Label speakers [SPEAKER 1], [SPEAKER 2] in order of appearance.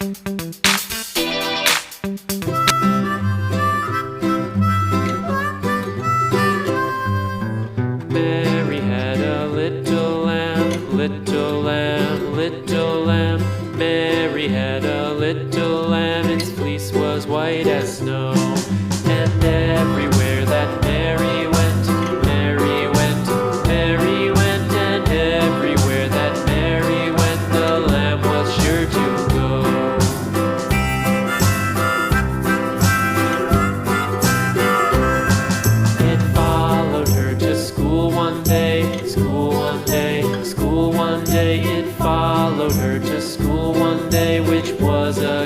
[SPEAKER 1] Mary had a little lamb, little lamb, little lamb. Mary had a little lamb, its fleece was white as snow. And everywhere that Mary went, Mary went, Mary went. And everywhere that Mary went, the lamb was sure to go. It followed her to school one day, school one day, school one day. It followed her to school one day, which was a